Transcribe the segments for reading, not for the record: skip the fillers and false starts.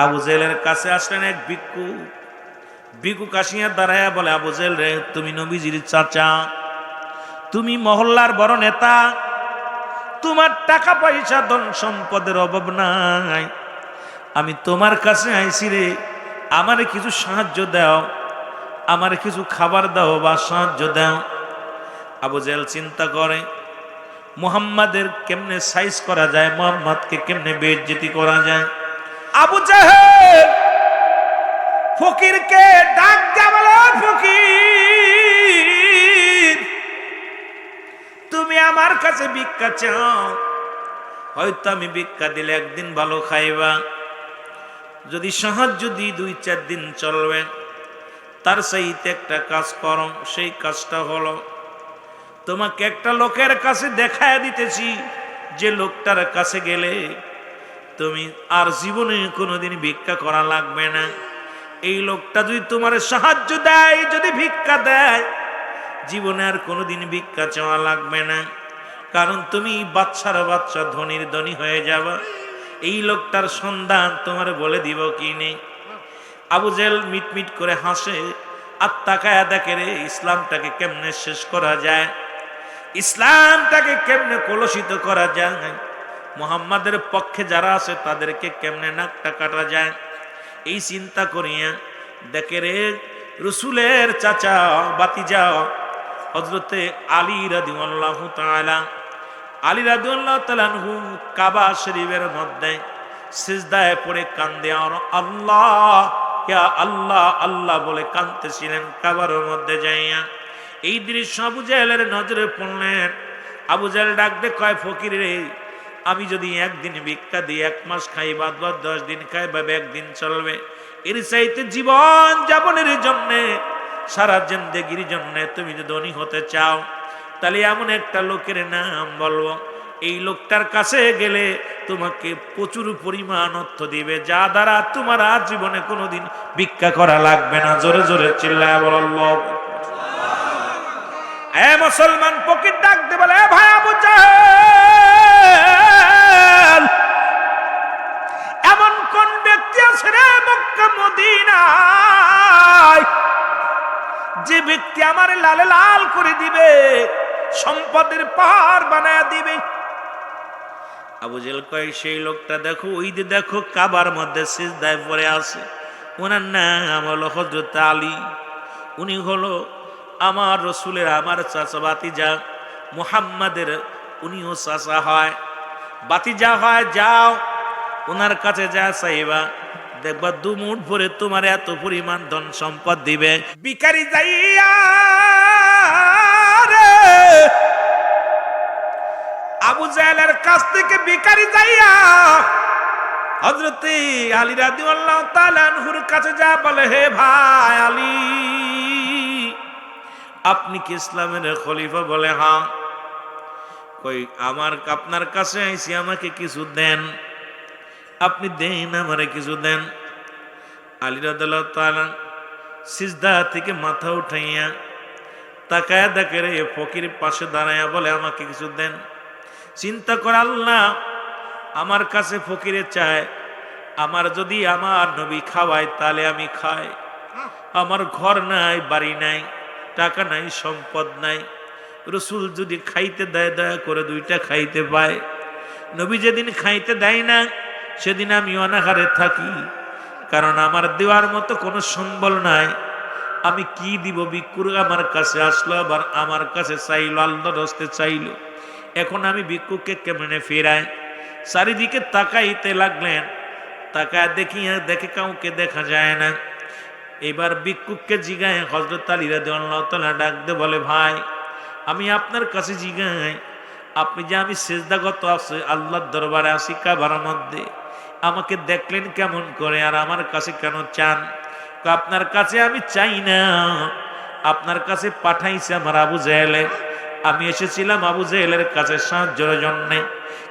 আবু জেহেলের কাছে আসলেন এক ভিক্ষু। ভিক্ষু কাশিয়া দাঁড়ায়া বলে, আবু জেহেল রে, তুমি নবীজির চাচা, তুমি মহল্লার বড় নেতা, তোমার টাকা পয়সা ধন সম্পদের অভাব নাই, আমি তোমার কাছে আইছি রে, আমারে কিছু সাহায্য দাও, আমারে কিছু খাবার দাও বা সাহায্য দাও। আবু জেহেল চিন্তা করে, মুহাম্মাদের কেমনে সাইজ করা যায়, মুহাম্মাদকে কেমনে বেইজ্জতি করা যায়। আবু জেহেল ফকিরকে ডাক দিয়া বলে, ফকির, তুমি আমার কাছে ভিক্ষা চাও, হয়তো আমি ভিক্ষা দিলে একদিন ভালো খাইবা, যদি সাহায্য দিই 2-4 দিন চলবে, তার চাইতে একটা কাজ করো। সেই কাজটা হলো, তোমাকে একটা লোকের কাছে দেখায় দিতেছি, যে লোকটার কাছে গেলে তুমি আর জীবনে কোনোদিন ভিক্ষা করা লাগবে না। এই লোকটা যদি তোমার সাহায্য দেয়, যদি ভিক্ষা দেয়, জীবনে আর কোনোদিন ভিক্ষা চাওয়া লাগবে না, কারণ তুমি বাচ্চার বাচ্চা, ধনীর ধনী হয়ে যাবা। এই লোকটার সন্ধান তোমার বলে দিব কি নেই। আবু জেহেল মিটমিট করে হাসে আর তাকায়া দেখে রে, ইসলামটাকে কেমনে শেষ করা যায়, ইসলামটাকে কেমনে কলুষিত করা যায়, মুহাম্মাদের পক্ষে যারা আছে তাদেরকে কেমনে নাকটা কাটা যায়। এই চিন্তা করিয়া দেখে রে, রসুলের চাচা বাতিজা হযরতে আলী রাদিয়াল্লাহু তাআলা, আলী রাদিয়াল্লাহু তাআলা আনহু কাবা শরীফের মধ্যে সিজদায় পড়ে কান্দে আর আল্লাহ ইয়া আল্লাহ আল্লাহ বলে কাঁদতেছিলেন কাবার মধ্যে যাইয়া। এই দৃশ্য আবু জেহেলের নজরে পড়লেন। আবু জেহেল ডাক দে কয়, ফকির রে, আমি যদি একদিন ভিক্ষা দিই, 1 মাস খাই বা 10 দিন খাই বা 1 দিন চলবে, এর চাইতে জীবন যাপনের জন্য, সারা জিন্দেগির জন্য তুমি যদি ধনী হতে চাও, তাহলে এমন একটা লোকের নাম বলবো, এই লোকটার কাছে গেলে তোমাকে প্রচুর পরিমাণ অর্থ দিবে, যা দ্বারা তোমার আর জীবনে কোনোদিন ভিক্ষা করা লাগবে না। জোরে জোরে চিল্লায় বল আল্লাহু আকবার। এ মুসলমান ফকির ডাক দে বলে, ভাই আবু জেহেল, এমন কোন ব্যক্তি আছে রে মক্কা মদিনায়, যে ব্যক্তি আমার লালে লাল করে দিবে, সম্পদের পাহাড় বানায়া দিবে। আবু জেহেল কয়, সেই লোকটা দেখো, ওই যে দেখো কাবার মধ্যে সিজদায় পড়ে আছে, ওনার নাম হলো হযরত আলী, উনি হলো আমার রসুলের, আমার চাচা বাতিজা, মুহাম্মাদের উনিও চাচা হয়, বাতিজা হয়। যাও ওনার কাছে যা চাইবা, দেখবা 2 মুঠ ভরে তোমার এত পরিমাণ ধন সম্পদ দিবে। ভিখারি যাইয়া রে, আবু জেহেলের কাছ থেকে ভিখারি যাইয়া হযরতে আলী রাদিয়াল্লাহু তাআলা আনহুর কাছে যা বলে, হে ভাই আলী, আপনি কি ইসলামের খলিফা? বলে হ্যাঁ। কই, আপনার কাছে আইছি, আমাকে কিছু দেন, আপনি দেন, আমারে কিছু দেন। আলী রাদিয়াল্লাহু তাআলা সিজদা থেকে মাথা উঠাইয়া তাকায়া দেখে রে, ফকির পাশে দাঁড়াইয়া বলে, আমাকে কিছু দেন। চিন্তা করে, আল্লাহ আমার কাছে ফকিরে চায়, আমার যদি আমার নবী খাওয়ায় তাহলে আমি খাই, আমার ঘর নাই, বাড়ি নাই, টাকা নাই, সম্পদ নাই, রসুল যদি খাইতে দেয় দয়া করে 2টা খাইতে পায়, নবী যেদিন খাইতে দেয় না সেদিন আমি অনাহারে থাকি, কারণ আমার দেওয়ার মতো কোনো সম্বল নাই। আমি কি দিব? ভিক্ষুর আমার কাছে আসলো, আবার আমার কাছে চাইলো, আল্লাহর হস্তে চাইলো, এখন আমি ভিক্ষুককে কেমনে ফেরাই? চারিদিকে তাকাইতে লাগলেন, তাকায় দেখে কাউকে দেখা যায় না। এবার ভিক্ষুককে জিগায় হযরত আলী রাদিয়াল্লাহু তাআলা ডাক দে বলে, ভাই আমি আপনার কাছে জিগাই, আপনি যে আমি সিজদাগত আছে আল্লাহর দরবারে আছি কাবার মধ্যে, আমাকে দেখলেন কেমন করে আর আমার কাছে কেন চান? আপনার কাছে আমি চাই না, আপনার কাছে পাঠাইছে আমার আবু জেহেলে, আমি এসেছিলাম আবু জেহেলের কাছে সাহায্যের জন্য,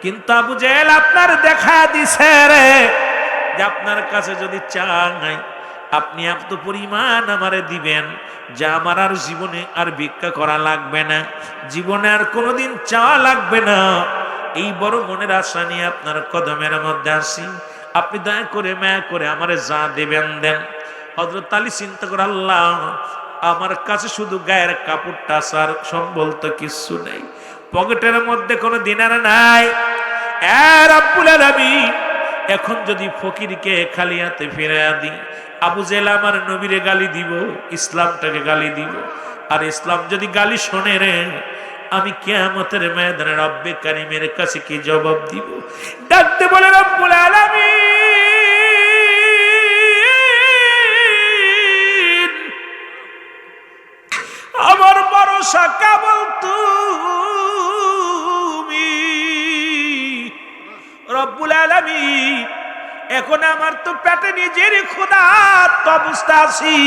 কিন্তু আবু জেহেল আপনার দেখা দিছে রে, যে আপনার কাছে যদি চাই আপনি এত পরিমাণ আমারে দিবেন যা আমার আর জীবনে আর ভিক্ষা করা লাগবে না, জীবনে আর কোনোদিন চাওয়া লাগবে না। এই বড় মনের আশা নিয়ে আপনার কদমের মধ্যে আসি, আপনি দয়া করে মায়া করে আমারে যা দেবেন দেন। হযরত আলী চিন্তা করে, আল্লাহ আমার কাছে শুধু গায়ের কাপড়টা ছাড়া সম্বল তো কিছু নেই, পকেটের মধ্যে কোনো দিনার নাই। এ রব্বুল আলামিন, এখন যদি ফকিরকে খালি হাতে ফিরাইয়া দিই, আবু জেহেল আমার নবীরে গালি দিব, ইসলামটাকে গালি দিব। আর ইসলাম যদি গালি শোনে রে, আমি কিয়ামতের ময়দানে রব্বে কারীমের কাছে কি জবাব দিব? ডাকতে বলে, রব্বুল আলামিন, আমার ভরসা কেবল তুমি রব্বুল আলামিন। এখন আমার তো পেটে নিজের ক্ষুধার্ত অবস্থা আছি,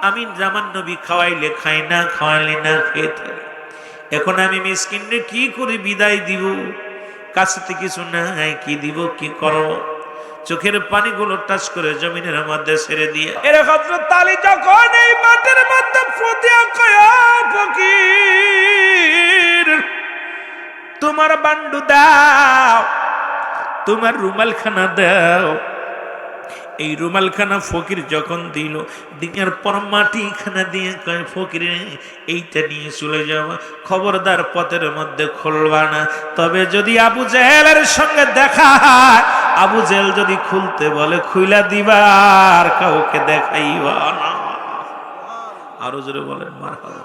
আমি জামান নবী খাওয়াইলে খাই না, খাওয়াইলে না খেয়ে থাকি। এখন আমি মিসকিনরে কি করে বিদায় দিব? কাছে থেকে কিছু নাই, কি দিব, কি করব? চোখের পানিগুলো টাচ করে জমিনের মধ্যে ছেড়ে দিয়ে এর হযরত আলী যখন এই মাটির মধ্যে ফুটিয়া কয়, ফকির তোমার বান্ডু দাও, তোমার রুমালখানা দাও। এই রুমালখানা ফকির যখন দিল, দিনের পর মাটিখানা দিয়ে কয়, ফকির এইটা নিয়ে চলে যাওয়া, খবরদার পথের মধ্যে খুলবা না। তবে যদি আবু জেহেলের সঙ্গে দেখা হয়, আবু জেহেল যদি খুলতে বলে খুইলা দিবা, আর কাউকে দেখাইবা না। আরো জোরে বলেন মারহাবা।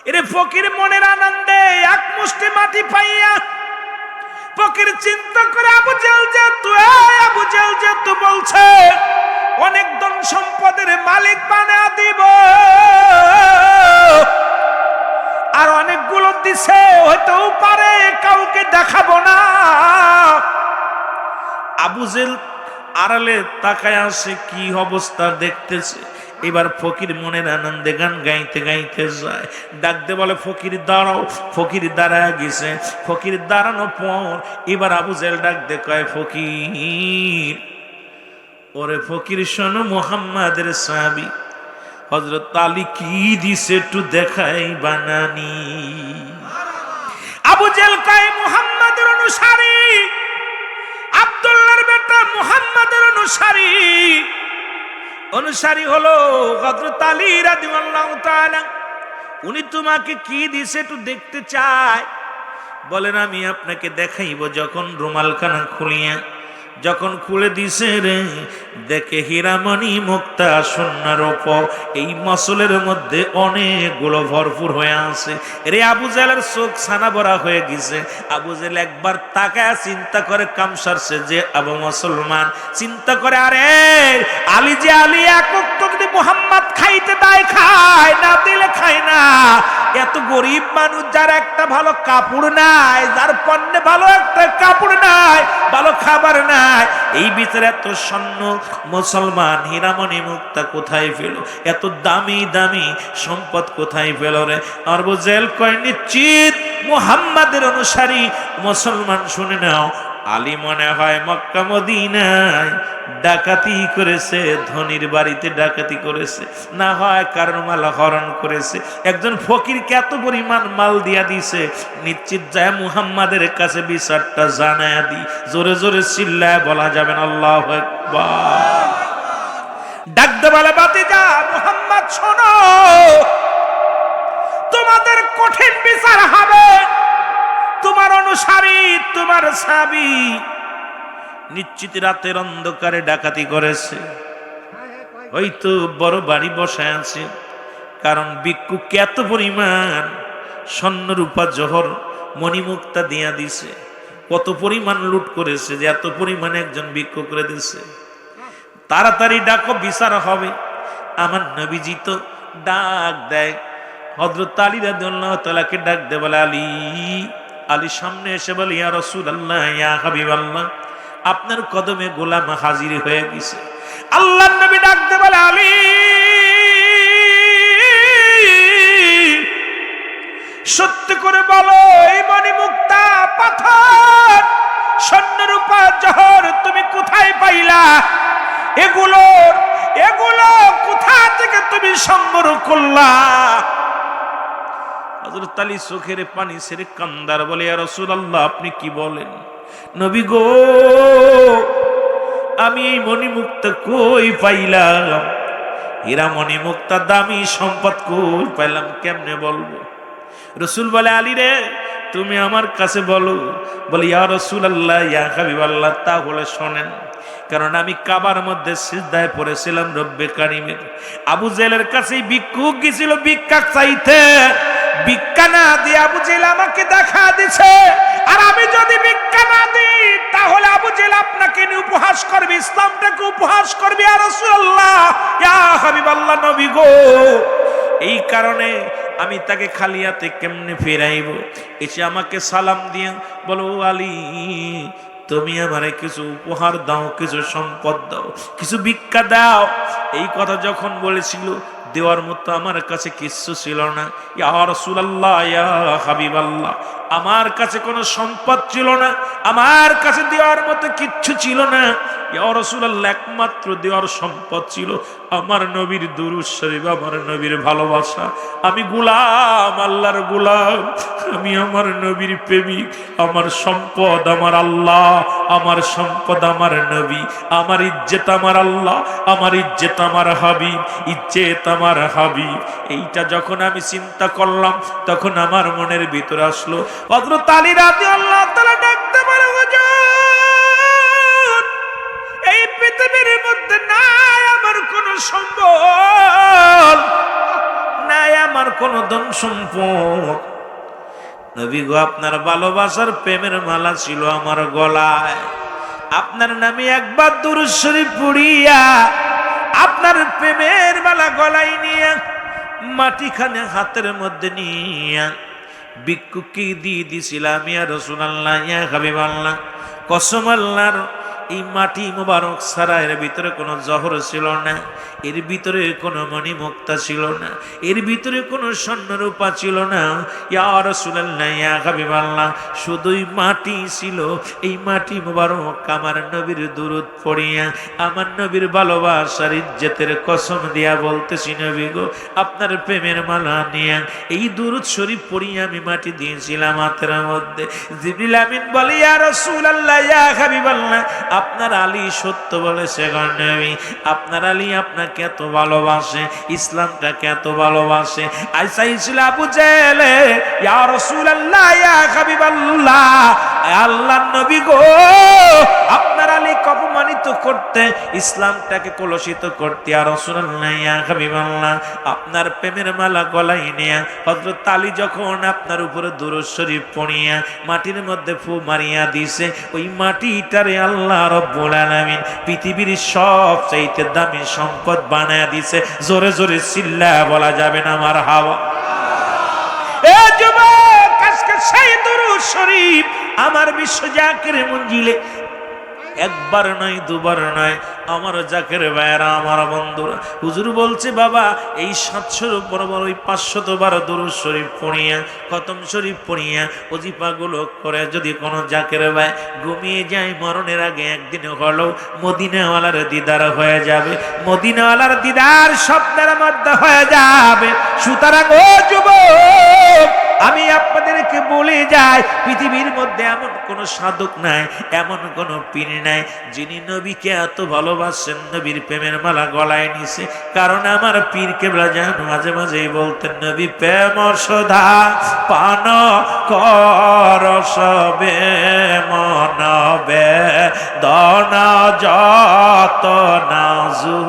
এরে ফকির মনের আনন্দে এক মুষ্টি মাটি পাইয়া ফকির চিন্তা করে, আবু জেহেল যেহেতু বলছে অনেক ধন সম্পদের মালিক বানা দিব, আর অনেকগুলো দিছে, হইতেও পারে কাউকে দেখাবো না। আবু জেহেল আড়ালে তাকায় আসে, কি অবস্থা দেখতেছে। এবার ফকির মনের আনন্দে গান গাইতে গাইতে যায়, ডাকতে বলে, ফকির দাঁড়াও। ফকির দাঁড়ায় গেছে। ফকির দাঁড়ানোর পর এবার আবু জেহেল ডাকতে কয়, ফকির ওরে ফকির শোনো, মুহাম্মাদের সাহাবী হযরত আলী কি দিছে একটু দেখাই বানানি। আবু জেহেল কয়, মুহাম্মাদের অনুসারী, আব্দুল্লাহর বেটা মুহাম্মাদের অনুসারী হলো হযরত আলী রাদিয়াল্লাহু তাআলা। উনি তোমাকে কি দিছে একটু দেখতে চায়। বলেন, আমি আপনাকে দেখাইব। যখন রুমালখানা যখন খুলে দিছে রে, দেখে হীরামণি মুক্তা সোনার উপর এই মসলের মধ্যে অনেকগুলো ভরপুর হয়ে আছে। রে আবু জেহেলের চোখ ছানা ভরা হয়ে গেছে। আবু জেহেল একবার তাকায় চিন্তা করে, কাম সারছে যে আবু মুসলমান চিন্তা করে, আরে আলী যে আলী, একক তো যদি মুহাম্মদ খাইতে দেয় খায়, না দিলে খায় না। এত গরিব মানুষ, যার একটা ভালো কাপড় নাই, যার পণ্যে ভালো একটা কাপড় নাই, ভালো খাবার নাই, এই বিচারে এত স্বর্ণ মুসলমান হীরামণি মুক্তা কোথায় পেল? এত দামি দামি সম্পদ কোথায় পেল রে? আবু জেহেল কয়, নিশ্চিত মুহাম্মাদের অনুসারী মুসলমান। শুনে নাও, আলী মনে হয় মক্কা মদিনায় ডাকাতি করেছে, ধনির বাড়িতে ডাকাতি করেছে, না হয় কারণ মাল হরণ করেছে। একজন ফকিরকে এত পরিমাণ মাল দিয়া দিছে, নিশ্চিত যায় মুহাম্মাদের কাছে বিচারটা জানায়া দি। জোরে জোরে চিল্লায় বলা যাবেন আল্লাহু আকবার। ডাকতে বলে, বাতিজা মুহাম্মদ শোনো, তোমাদের কঠিন বিচার হবে। তোমার অনুসারী, তোমার সাহাবী নিশ্চিত রাতের অন্ধকারে ডাকাতি করেছে, হয়তো বড় বাড়ি বসায় আছে। কারণ ভিক্ষুক এত পরিমাণ স্বর্ণ রূপা জহর মণিমুক্তা দিয়া দিছে, কত পরিমাণ লুট করেছে যে এত পরিমাণে একজন ভিক্ষুক করে দিছে। তাড়াতাড়ি ডাকো, বিচার হবে। আমার নবীজি তো ডাক দেয়, হযরত আলী রাদিয়াল্লাহু তাআলাকে ডাক দে, বলে, আলী। আলী সামনে এসে বলে, ইয়া রাসূলুল্লাহ, ইয়া হাবিবাল্লাহ, আপনার কদমে গোলাম হাজির হয়ে গেছে। আল্লাহর নবী ডাক দে বলে, আলী সত্য করে বলো, এই মণিমুক্তা পাথর স্বর্ণ রূপা জহর তুমি কোথায় পাইলা? এগুলো কোথা থেকে তুমি সংগ্রহ করলা? হযরত আলী চোখের পানি ছেড়ে কান্দার বলে, ইয়া রাসূলুল্লাহ, আপনি কি বলেন? নবী গো, আমি এই মণিমুক্তা কই পাইলাম? হীরা মণিমুক্তা দামি সম্পদ কই পাইলাম, কেমনে বলবো? রসুল বলে, আলী রে, তুমি আমার কাছে বলো। বলে, ইয়া রাসূলুল্লাহ, ইয়া হাবিবাল্লাহ, তাহলে শোনেন। কারণ আমি কাবার মধ্যে সিজদায় পড়েছিলাম রব্বে কারিমের। আবু জেলের কাছেই ভিক্ষুক গেছিল ভিক্ষা চাইতে। ভিক্ষা না দিয়ে আবু জেল আমাকে দেখা দিছে। আর আমি যদি ভিক্ষা না দিই তাহলে আবু জেল আপনাকে নিয়ে উপহাস করবে, ইসলামটাকে উপহাস করবে। ইয়া রাসূলুল্লাহ, ইয়া হাবিবাল্লাহ, নবী গো, এই কারণে আমি তাকে খালি হাতে কেমনে ফেরাইব? এসে আমাকে সালাম দিয়ে বলো, আলী, তুমি আমারে কিছু উপহার দাও, কিছু সম্পদ দাও, কিছু ভিক্ষা দাও। এই কথা যখন বলেছিল, দেওয়ার মতো আমার কাছে কিচ্ছু ছিল না। ইয়া রাসূলুল্লাহ, ইয়া হাবিবাল্লাহ, আমার কাছে কোনো সম্পদ ছিল না, আমার কাছে দেওয়ার মতো কিচ্ছু ছিল না। ইয়া রাসূলুল্লাহ, একমাত্র দেওয়ার সম্পদ ছিল আমার নবীর দুরূদ শরীফ, আমার নবীর ভালোবাসা। আমি গোলাম, আল্লাহর গোলাম, আমি আমার নবীর প্রেমিক। আমার সম্পদ আমার আল্লাহ, আমার সম্পদ আমার নবী, আমার ইজ্জত আমার আল্লাহ, আমার ইজ্জত আমার হাবিব, ইজ্জত আমার হাবিব। এইটা যখন আমি চিন্তা করলাম, তখন আমার মনের ভিতরে আসলো, হযরত আলী রাদিয়াল্লাহু তাআলা ডাকতে পারে, হুজুর, এই পৃথিবীর মধ্যে নাই আমার কোনো সম্পদ, নাই আমার কোনো ধন সম্পদ। নবী গো, আপনার ভালোবাসার প্রেমের মালা ছিল আমার গলায়। আপনার নামে একবার দুরূদ শরীফ পড়িয়া আপনার প্রেমের মালা গলায় নিয়ে মাটিখানে হাতের মধ্যে নিয়ে ভিক্ষুককে দিয়ে দিছিলাম। ইয়া রাসূলুল্লাহ, ইয়া হাবিবাল্লাহ, কসম আল্লাহর, এই মাটি মুবারক ছাড়া এর ভিতরে কোনো জহর ছিল না, এর ভিতরে কোনো মণিমুক্তা ছিল না, এর ভিতরে কোনো স্বর্ণরূপা ছিল না। ইয়া রাসূলুল্লাহ, ইয়া হাবিবাল্লাহ, শুধুই মাটি ছিল। এই মাটি মুবারক আমার নবীর দুরূদ পড়িয়া, আমার নবীর ভালোবাসার ইজ্জতের কসম দিয়া বলতেছি, নবী গো, আপনার প্রেমের মালা নিয়ে এই দুরূদ শরীফ পড়িয়া আমি মাটি দিয়েছিলাম হাতের মধ্যে। জিবরিল আমিন বলে, ইয়া রাসূলুল্লাহ, ইয়া হাবিবাল্লাহ, আপনার আলী সত্য বলেছে গো নবী, আপনার আলী আপনাকে এত ভালোবাসে, ইসলামটাকে এত ভালোবাসে। আইসা ইসলা আবু জেল, ইয়া রাসূলুল্লাহ, ইয়া হাবিবাল্লাহ, আল্লাহর নবী গো, আপনার আলীকে অপমানিত করতে, ইসলামটাকে কলুষিত করতে, ইয়া রাসূলুল্লাহ, ইয়া হাবিবাল্লাহ, আপনার প্রেমের মালা গলায় নিয়া হযরত আলী যখন আপনার উপরে দুরূদ শরীফ পড়িয়া মাটির মধ্যে ফু মারিয়া দিছে, ওই মাটিটারে আল্লাহ রব্বুল আলামিন পৃথিবীর সবচাইতে দামি সম্পদ বানায়া দিছে। জোরে জোরে চিল্লা বলা যাবে না আমার হাওয়া? এ যুবক, আজকে সেই দুরূদ শরীফ আমার বিশ্ব জাকির মঞ্জিলে একবার নয়, দুবার নয়, আমার জাকের ভাইয়েরা, আমার বন্ধুরা, হুজুর বলছে, বাবা, এই 700-র উপর ওই 500 বার দুরূদ শরীফ পড়িয়া, খতম শরীফ পড়িয়া, ওজিফাগুলো করে যদি কোনো জাকের ভাই ঘুমিয়ে যায়, মরণের আগে একদিন হলেও মদিনাওয়ালার দিদার হয়ে যাবে, মদিনাওয়ালার দিদার স্বপ্নের মধ্যে হয়ে যাবে। সুতরাং ও যুবক, আমি আপনাদেরকে বলে যাই, পৃথিবীর মধ্যে এমন কোন সাধক নাই, এমন কোন পীর নাই যিনি নবীকে এত ভালোবাসেন, নবীর প্রেমের মালা গলায় নিছে। কারণ আমার পীর কেবলা যেন মাঝে মাঝেই বলতেন, নবী প্রেম সদা পান কর সবে মনবে দন যত নাজু।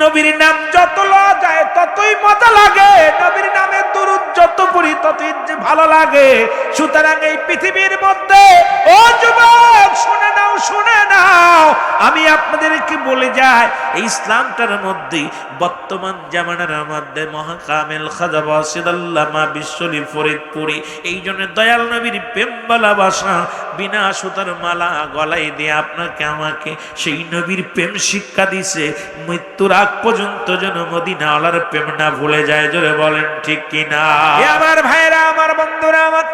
নবীর নাম যত লওয়া যায় ততই মজা লাগে, নবীর নামে দুরূদ যত পড়ি ততই যে ভালো লাগে। সুতরাং এই পৃথিবীর মধ্যে, ও যুবক, শুনে নাও, শুনে নাও, আমি আপনাদেরকে বলে যাই, এই ইসলামটার মধ্যে বর্তমান জামানার মধ্যে মহাকামেল খাজা ওয়াসিদ আল্লামা বিশ্বলি ফরিদপুরি এই জন্য দয়াল নবীর প্রেম ভালোবাসা বিনা সুতার মালা গলায় দিয়ে আপনাকে আমাকে সেই নবীর প্রেম শিক্ষা দিছে, মৃত্যুর আগ পর্যন্ত যেন মদিনাওয়ালার প্রেম না ভুলে যায়। জোরে বলেন ঠিক কিনা? আমার ভাইরা, আমার বন্ধুরা, আমার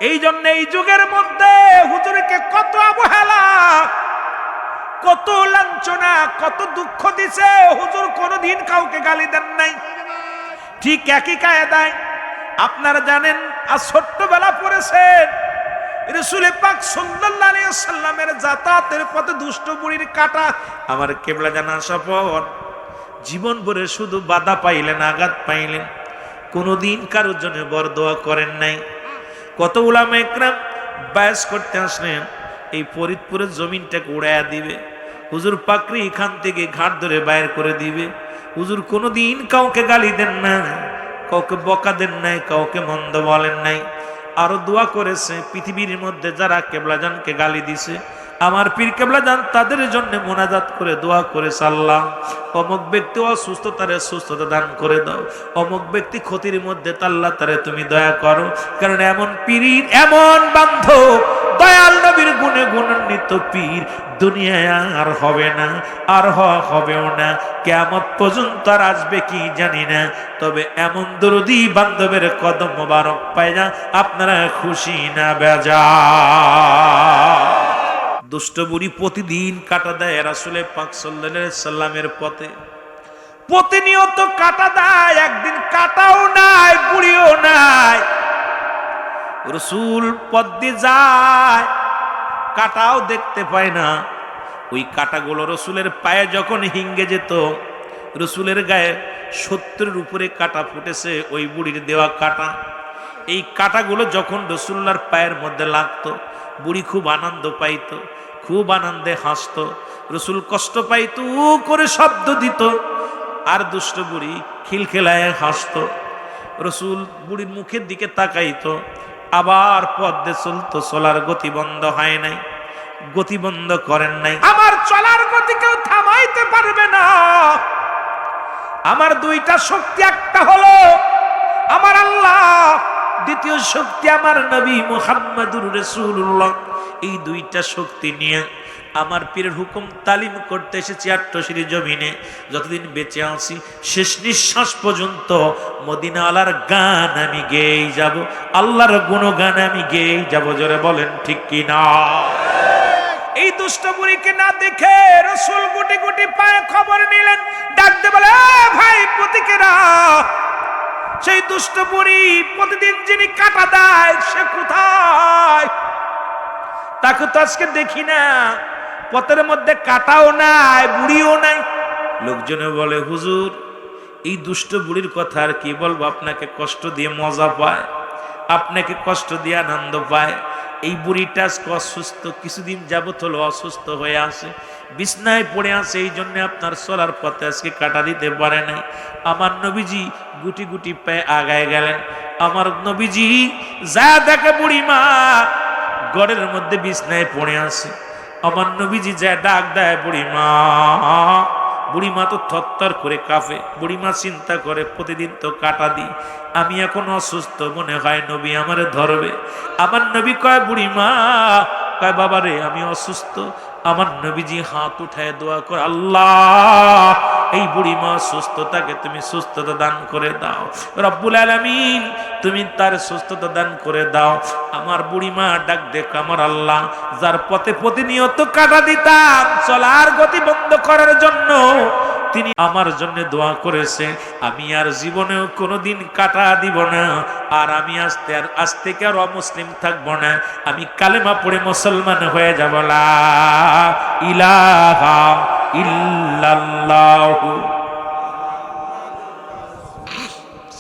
এই জন্য এই যুগের মধ্যে হুজুরকে কত অবহেলা, কত লাঞ্ছনা, কত দুঃখ দিছে। হুজুর কোনদিন কাউকে গালি দেন নাই, ঠিক একই কায়দায়। আপনারা জানেন, আর ছোট্টবেলা পড়েছেন, রাসূল পাক সাল্লাল্লাহু আলাইহি ওয়াসাল্লামের যাতায়াতের পথে দুষ্ট বুড়ির কাটা আমার কিবলা জানা সফর জীবন ভরে শুধু বাধা পাইলেন, আঘাত পাইলেন, কোনোদিন কারোর জন্য বরদোয়া করেন নাই। কত উলামা একরাম বায়াস করতে আসলেন এই ফরিদপুরের জমিনটাকে উড়াইয়া দিবে, হুজুর পাকড়ি এখান থেকে ঘাট ধরে বাইর করে দিবে। হুজুর কোনোদিন কাউকে গালি দেন না, কাউকে বকা দেন নাই, কাউকে মন্দ বলেন নাই। আরো দোয়া করেছে পৃথিবীর মধ্যে যারা কেবলাজানকে গালি দিছে আমার পীর কেবলাজান তাদের জন্য মোনাজাত করে দোয়া করেছে, আল্লাহ অমুক ব্যক্তি অসুস্থতারে সুস্থতা দান করে দাও, অমুক ব্যক্তি ক্ষতির মধ্যে আল্লাহ তারে তুমি দয়া করো। কারণ এমন পীর, এমন বান্ধব, দয়াল নবীর গুণে গুণান্বিত পীর দুনিয়ায় আর হবে না, আর হবেও না, কিয়ামত পর্যন্ত আর আসবে কি জানি না। তবে এমন দরদি বান্ধবের কদম মোবারক পায় না, আপনারা খুশি না বেজা। দুষ্ট বুড়ি প্রতিদিন কাটা দেয় রাসূল পাক সাল্লাল্লাহু আলাইহি সাল্লামের পথে, প্রতিনিয়ত কাটা দেয়। একদিন কাটাও নাই, বুড়িও নাই, রাসূল পথ দিয়ে যায়, কাটাও দেখতে পায় না। ওই কাটাগুলো রাসূলের পায়ে যখন হিঙ্গে যেত, রাসূলের গায়ে 70-এর উপরে কাটা ফুটেছে, ওই বুড়ির দেওয়া কাটা। এই কাটাগুলো যখন রাসূলুল্লাহর পায়ের মধ্যে লাগতো, বুড়ি খুব আনন্দ পাইত, খুব আনন্দে হাসত। রাসূল কষ্ট পাইত, করে শব্দ দিত, আর দুষ্ট বুড়ি খিলখিলায় হাসত। রাসূল বুড়ির মুখের দিকে তাকাইতো, আবার পথ দিয়ে চলতো, চলার গতি বন্ধ হয় নাই, গতি বন্ধ করেন নাই। আমার চলার গতি কেউ থামাইতে পারবে না। আমার দুইটা শক্তি, একটা হলো আমার আল্লাহ, দ্বিতীয় শক্তি আমার নবী মুহাম্মদুর রাসূলুল্লাহ। এই দুইটা শক্তি নিয়ে আমার পীরের হুকুম তালিম করতে এসেছি আট্টশির জমিনে। যতদিন বেঁচে আছি শেষ নিঃশ্বাস পর্যন্ত মদিনা আলার গান আমি গেয়েই যাব, আল্লাহর গুণগান আমি গেয়েই যাব। জোরে বলেন ঠিক কি না? এই দুষ্ট বুড়িকে না দেখে রাসূল গুটি গুটি পায়ে খবর নিলেন, ডাকতে বলে, ভাই প্রতীকেরা, সেই দুষ্ট বুড়ি প্রতিদিন যিনি কাটা দেয় সে কোথায়? তাকে তো আজকে দেখি না, পথের মধ্যে কাটাও নাই, বুড়িও নাই। লোকজনে বলে, হুজুর এই দুষ্ট বুড়ির কথা আর কি বলবো, আপনাকে কষ্ট দিয়ে মজা পায়, আপনাকে কষ্ট দিয়ে আনন্দ পায়। এই বুড়িটা আজকে অসুস্থ, কিছুদিন যাবত হলো অসুস্থ হয়ে আসে, বিছনায় পড়ে আছে, এই জন্য আপনার চলার পথে আজকে কাটা দিতে পারে নাই। আমার নবীজি গুটি গুটি পায়ে আগায় গেলেন। আমার নবীজি যা দেখে বুড়ি মা ঘরের মধ্যে বিছনায় পড়ে আছে। আমার নবীজি যা ডাক দেয়, বুড়ি মা। বুড়ি মা তো থরথর করে কাঁপে। বুড়ি মা চিন্তা করে, প্রতিদিন তো কাটা দিই, আমি এখন অসুস্থ, মনে হয় নবী আমারে ধরবে। আমার নবী কয়, বুড়ি মা, কয় বাবা রে আমি অসুস্থ। আমার নবীজি হাত উঠায় দোয়া করে, আল্লাহ এই বুড়ি মা সুস্থতাকে তুমি সুস্থতা দান করে দাও, রব্বুল আলামিন তুমি তার সুস্থতা দান করে দাও। আমার বুড়ি মা ডাক দেখ, আমার আল্লাহ যার পথে প্রতিনিয়ত কাটা দিতাম চলার গতি বন্ধ করার জন্য, তিনি আমার জন্য দোয়া করেছে, আমি আর জীবনেও কোনোদিন কাটা দিব না, আর আমি আজ থেকে আর অমুসলিম থাকবো না, আমি কালেমা পড়ে মুসলমান হয়ে যাব। লা ইলাহা ইল্লাল্লাহু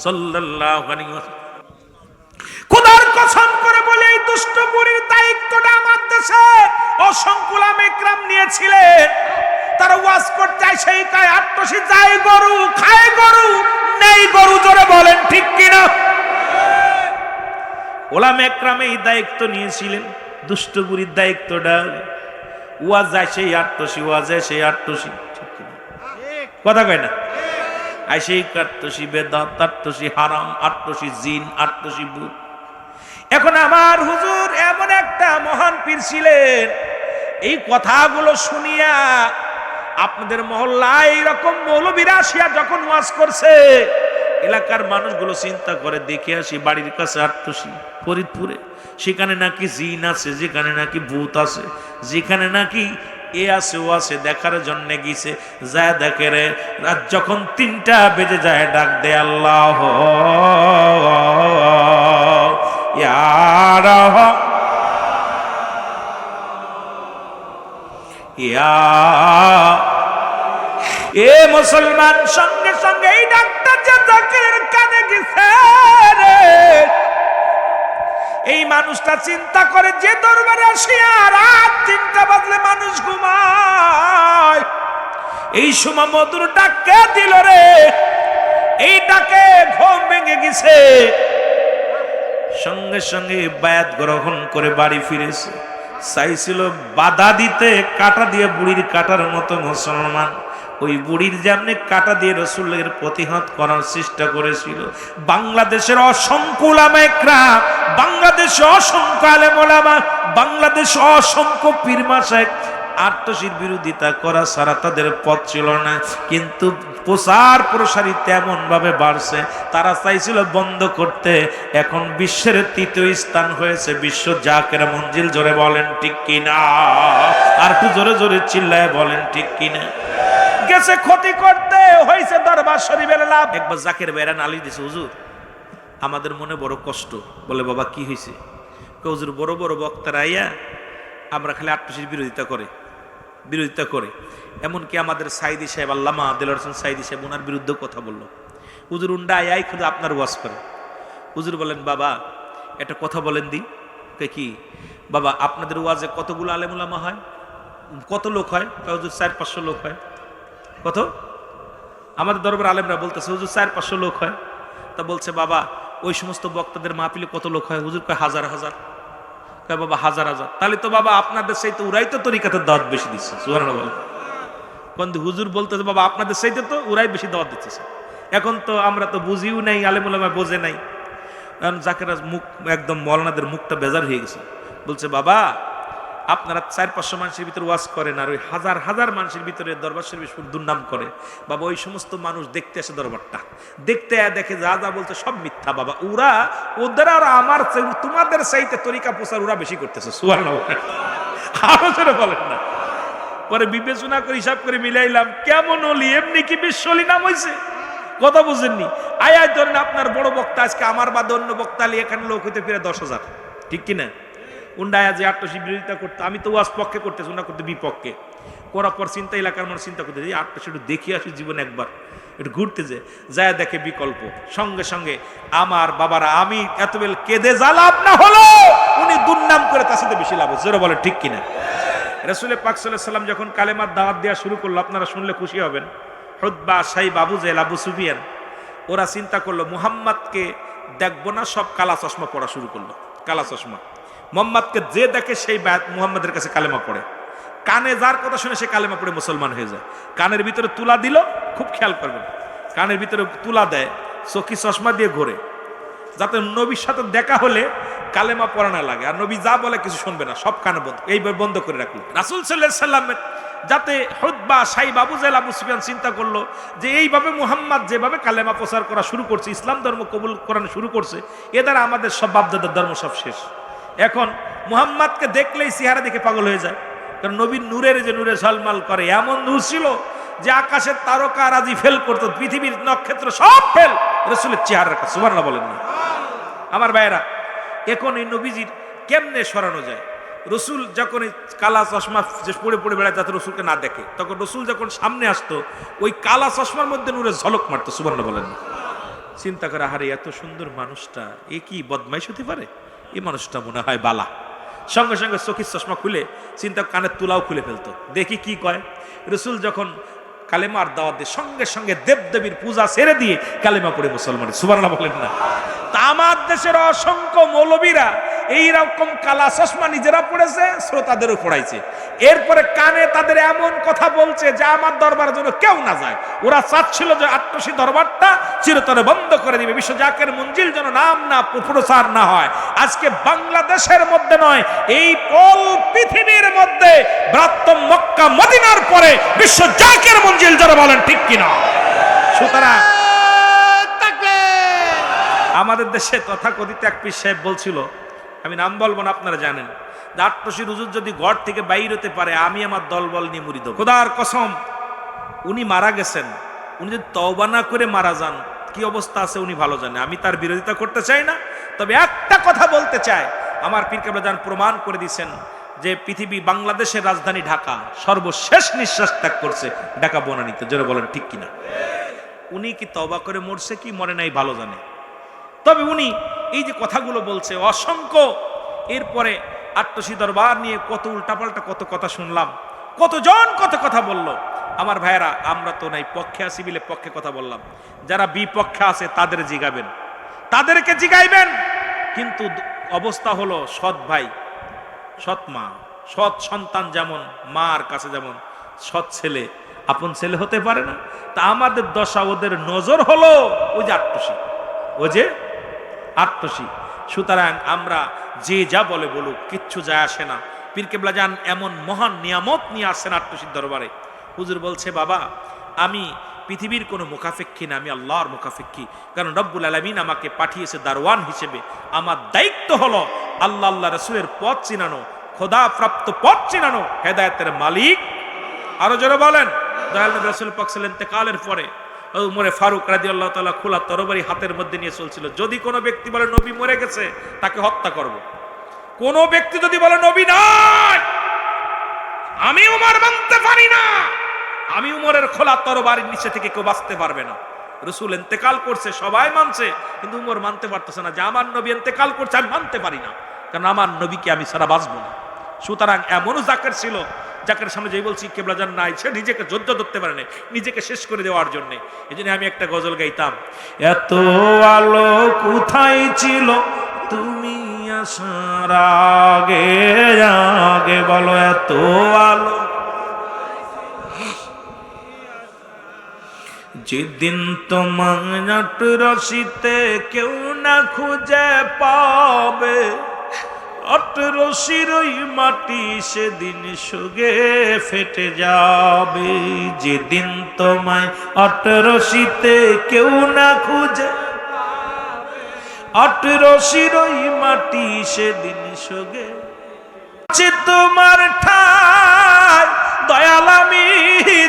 সাল্লাল্লাহু আলাইহি ওয়াসাল্লাম। খোদার কসম করে বলে, এই দুষ্ট বুড়ির দায়িত্বটা আমার দেশে অসংখ্য উলামা ইকরাম নিয়েছিলেন। তারা ওয়াজ করতে চায়, সেই কায় আট্টশি যায় গরু, খায় গরু, নেই গরু। জোরে বলেন ঠিক কিনা? উলামা ইকরাম এই দায়িত্ব নিয়েছিলেন, দুষ্ট বুড়ির দায়িত্বটা। ওয়াজ যায় সেই আট্টশি, ওয়াজ যায় সেই আট্টশি, ঠিক কিনা? কথা কয় না? আই সেই আট্টশি বেদাত, আট্টশি হারাম, আট্টশি জিন, আট্টশি ভূত। এখন আমার হুজুর এমন একটা মহান পীর ছিলেন, এই কথাগুলো শুনিয়া আপনাদের মহল্লায় এইরকম মৌলবীরা আসিয়া যখন ওয়াজ করছে, এলাকার মানুষগুলো চিন্তা করে, দেখে আসি বাড়ির কাছে আট্টশি ফরিদপুরে, সেখানে নাকি জিন আছে, যেখানে নাকি ভূত আছে, যেখানে নাকি এ আছে ও আছে, দেখার জন্য গিয়েছে। যা দেখে রে, রাত যখন 3টা বেজে যায়, ডাক দে, আল্লাহ ইয়া রাহমান ইয়া এ মুসলমান, সঙ্গে সঙ্গে এই ডাকটা যে জাকিরের কানে গেছে রে, এই মানুষটা চিন্তা করে যে দরবারে আসিয়া রাত 3টা বাজলে মানুষ ঘুমায়, এই সময় মধুর ডাক কে দিল রে? এই ডাকে ঘুম ভেঙে গেছে, সঙ্গে সঙ্গে বায়াত গ্রহণ করে বাড়ি ফিরেছে। চাইছিল বাধা দিতে, কাটা দিয়ে বুড়ির কাটার মতো মুসলমান ওই বুড়ির যেমনি কাটা দিয়ে রসুলের প্রতিহত করার চেষ্টা করেছিল। বাংলাদেশের অসংখ্য উলামা ইকরাম, বাংলাদেশে অসংখ্য আলেম ওলামা, বাংলাদেশে অসংখ্য পীর মাশায়েখ আট্টশির বিরোধিতা করা ছাড়া তাদের পথ ছিল না, কিন্তু প্রচার প্রসারী তেমন ভাবে বাড়ছে, তারা চাইছিল বন্ধ করতে। এখন বিশ্বের 3য় স্থান হয়েছে বিশ্ব জাকের মঞ্জিল। জোরে বলেন ঠিক কিনা? আর একটু জোরে জোরে চিল্লায় বলেন ঠিক কিনা? গেছে ক্ষতি করতে, হয়েছে দরবার শরীফের লাভ। একবার জাকের বেড়া নালিশ দিছে, হুজুর আমাদের মনে বড় কষ্ট। বলে বাবা কি হয়েছে? হুজুর বড় বড় বক্তারা আইয়া আমরা খালি আট্টশির বিরোধিতা করে, এমনকি আমাদের সাইদি সাহেব আল্লামা দেলোয়ার হোসেন সাইদি সাহেব ওনার বিরুদ্ধে কথা বললো। হুজুর উন্ডা আই খুদা আপনার ওয়াজ করে। হুজুর বলেন বাবা একটা কথা বলেন দি। কি বাবা, আপনাদের ওয়াজে কতগুলো আলেম ওলামা হয়, কত লোক হয়? হুজুর 400-500 লোক হয়। কত? আমাদের দরবার আলেমরা বলতেছে হুজুর 400-500 লোক হয়। তা বলছে বাবা ওই সমস্ত বক্তাদের মাহফিলে কত লোক হয়? হুজুর কয় হাজার হাজার। কয় বাবা হাজার হাজার, তাহলে তো বাবা আপনাদের সেই তো উরাই তো তরিকাতের দাওয়াত বেশি দিচ্ছে। সুবহানাল্লাহ বলেন। কিন্তু হুজুর বলতেছে বাবা আপনাদের সেইতে তো উরাই বেশি দাওয়াত দিচ্ছে। এখন তো আমরা তো বুঝিও নাই, আলেম ওলামা বোঝে নাই। কারণ জাকের মুখ একদম মৌলানাদের মুখটা বেজার হয়ে গেছে। বলছে বাবা আপনারা 400-500 মানুষের ভিতরে ওয়াজ করেন, আর ওই হাজার হাজার মানুষের ভিতরে দরবার শরীফ দুর্নাম করে। বাবা ওই সমস্ত মানুষ দেখতে আসে দরবারটা, দেখতে দেখে যা যা বলছে সব মিথ্যা। বাবা ওদের আর আমার তোমাদের চাইতে তরিকা প্রচার ওরা বেশি করতেছে। সুবহানাল্লাহ আরো জোরে বলেন না। পরে বিবেচনা করে হিসাব করে মিলাইলাম, কেমন হলি এমনি কি বিশ্বলি নাম হয়েছে? কথা বুঝেননি? আয় ধরেন আপনার বড় বক্তা আজকে আমার বাদে অন্য বক্তা আলী, এখানে লোক হইতে ফিরে 10,000, ঠিক কিনা? উন্ডায়া যে আট্টশি বিরোধিতা করতে, আমি তো ওয়াজ পক্ষে করতেছি, উন্ডা করতে বিপক্ষে করার পর চিন্তা, এলাকার মানুষ চিন্তা করতে আট্টশি একটু দেখি আসি জীবনে একবার, একটু ঘুরতে যায় দেখে বিকল্প। সঙ্গে সঙ্গে আমার বাবারা, আমি এত বেল কেঁদে যা লাভ না হলো, উনি দুর্নাম করে তার সাথে বেশি লাভ হচ্ছে। ওরা বলে ঠিক কিনা? রাসূল পাক সাল্লাল্লাহু আলাইহি সাল্লাম যখন কালেমার দাওয়াত দেওয়া শুরু করলো, আপনারা শুনলে খুশি হবেন, হুতবা সাইব আবু জেহেল আবু সুফিয়ান ওরা চিন্তা করলো মুহাম্মদকে দেখবো না, সব কালা চশমা পড়া শুরু করলো। কালা চশমা, মোহাম্মদকে যে দেখে সেই মুহাম্মদের কাছে কালেমা পড়ে। কানে যার কথা শুনে সে কালেমা পড়ে মুসলমান হয়ে যায়। কানের ভিতরে তুলা দিল, খুব খেয়াল করবেন, কানের ভিতরে তুলা দেয়, চোখি চশমা দিয়ে ঘোরে, যাতে নবীর সাথে দেখা হলে কালেমা পড়া না লাগে, আর নবী যা বলে কিছু শুনবে না, সব কানে বন্ধ, এইবার বন্ধ করে রাখলো। রাসূল সাল্লাল্লাহু আলাইহি সাল্লামের যাতে হুতবা সাইব আবু জেহেল আবু সুফিয়ান চিন্তা করলো যে এইভাবে মুহাম্মদ যেভাবে কালেমা প্রচার করা শুরু করছে, ইসলাম ধর্ম কবুল করানো শুরু করছে, এ দ্বারা আমাদের সব বাপদাদার ধর্ম সব শেষ। এখন মুহাম্মদকে দেখলেই চেহারা দেখে পাগল হয়ে যায়, কারণ নবীর নূরের যে নূরে ঝলমল করে, এমন নূর ছিল যে আকাশের তারকা রাজি ফেল করতো, পৃথিবীর নক্ষত্র সব ফেল রাসূলের চেহারার কাছে। সুবহানাল্লাহ বলেন না? আমার ভাইয়েরা, এখন এই নবীজির কেমনে সরানো যায়? রসুল যখন কালা চশমা যে পড়ে পড়ে বেড়ায় যাতে রসুলকে না দেখে, তখন রসুল যখন সামনে আসতো ওই কালা চশমার মধ্যে নূরে ঝলক মারতো। সুবহানাল্লাহ বলেন না? চিন্তা করে, আরে এত সুন্দর মানুষটা এ কি বদমাইশ হতে পারে? এই মানুষটা মনে হয় বালা। সঙ্গে সঙ্গে চোখের চশমা খুলে চিন্তা, কানের তুলাও খুলে ফেলতো, দেখি কি কয়। রসুল যখন কালেমার দাওয়াত দিয়ে সঙ্গে সঙ্গে দেবদেবীর পূজা ছেড়ে দিয়ে কালেমা পড়ে মুসলমান। সুবহানাল্লাহ বলেন না? তা আমার দেশের অসংখ্য মৌলবীরা এইরকম কালা চশমা নিজেরা পড়েছে, শ্রোতাদেরও পড়াইছে। এরপরে কানে তাদের এমন কথা বলছে যে আমার দরবারের জন্য কেউ না যায়। ওরা চাচ্ছিল যে আট্টশি দরবারটা চিরতরে বন্ধ করে দিবে, বিশ্ব জাকের মঞ্জিল যেন নাম না প্রচার না হয়। আজকে বাংলাদেশের মধ্যে নয়, এই পল পৃথিবীর মধ্যে বৃহত্তম মক্কা মদিনার পরে বিশ্ব জাকের মঞ্জিল যারা বলেন ঠিক কিনা? সুতরাং আমাদের দেশে তথাকথিত এক পীর সাহেব বলছিল, আমি নাম বলবো না, আপনারা জানেন, যে আট্টশির হুজুর যদি ঘর থেকে বাইর হতে পারে, আমি আমার দলবল নিয়ে মুড়ি দেব। খোদার কসম, উনি মারা গেছেন, উনি যদি তওবা না করে মারা যান কি অবস্থা আছে উনি ভালো জানে। আমি তার বিরোধিতা করতে চাই না, তবে একটা কথা বলতে চাই, আমার পীর কেবলা জান প্রমাণ করে দিয়েছেন, যে পৃথিবী বাংলাদেশের রাজধানী ঢাকা সর্বশেষ নিঃশ্বাস ত্যাগ করছে ঢাকা বনানীতে, জোরে বলেন ঠিক কিনা? উনি কি তওবা করে মরছে কি মরে নাই ভালো জানে, তবে উনি এই যে কথাগুলো বলছে অসংখ্য, এরপরে আট্টসি দরবার নিয়ে কত উল্টাপাল্টা কত কথা শুনলাম, কতজন কত কথা বলল। আমার ভাইয়েরা, আমরা তো নাই পক্ষে আছি বলে পক্ষে কথা বললাম, যারা বিপক্ষে আছে তাদের জিগাবেন, তাদেরকে জিগাইবেন। কিন্তু অবস্থা হলো সৎ ভাই, সৎ মা, সৎ সন্তান যেমন মার কাছে যেমন সৎ ছেলে আপন ছেলে হতে পারে না, তা আমাদের দশা ওদের নজর হলো ওই যে আট্টসি, ও যে আট্টসি। সুতরাং আমরা যে যা বলে বলুক কিচ্ছু যায় আসে না। পীর কেবলা জান এমন মহান নিয়ামত নিয়ে আসছেন আট্টসির দরবারে। হুজুর বলছে, বাবা আমি পৃথিবীর কোনো মুখাপেক্ষী না, আমি আল্লাহর মুখাপেক্ষী, কারণ রব্বুল আলামিন আমাকে পাঠিয়েছে দারওয়ান হিসেবে। আমার দায়িত্ব হলো আল্লাহ আল্লাহ রাসূলের পথ চিনানো, খোদা প্রাপ্ত পথ চিনানো, হেদায়েতের মালিক। আরো জোরে বলেন। দয়াল নবী রাসূল পাক সাল্লাল্লাহু আলাইহি ইন্তেকালের পরে উমরে ফারুক রাদিয়াল্লাহু তাআলা খোলা তরবারি হাতের মধ্যে নিয়ে চলছিল, যদি কোনো ব্যক্তি বলে নবী মরে গেছে তাকে হত্যা করব। কোন ব্যক্তি যদি বলে নবী নাই, আমি উমর মানতে পারি না, আমি উমরের খোলা তরবারির নিচে থেকে কেউ বাঁচতে পারবে না। রাসূল ইন্তেকাল করছে, সবাই মানছে, কিন্তু উমর মানতে পারতেছে না যে আমার নবী ইন্তেকাল করছে, আমি মানতে পারি না, কারণ আমার নবীকে আমি ছাড়া বাঁচবো না। সুতরাং এমনও জাকের ছিল, যাকের সামনে যেই বলছি কেবলা জান নাই, সে নিজেকে ধৈর্য ধরতে পারে না, নিজেকে শেষ করে দেওয়ার জন্য। এই জন্য আমি একটা গজল গাইতাম, এত আলো কোথায় ছিল তুমি আসার আগে, আগে বলো এত আলো, যেদিন তোমার রশিতে কেউ না খুঁজে পাবে, রশির ওই মাটি সেদিন সুগে ফেটে যাবে, যেদিন তোমায় রশিতে কেউ না খুঁজে, রশির ওই মাটি সেদিন সুগে তোমার ঠাই, দয়াল আমি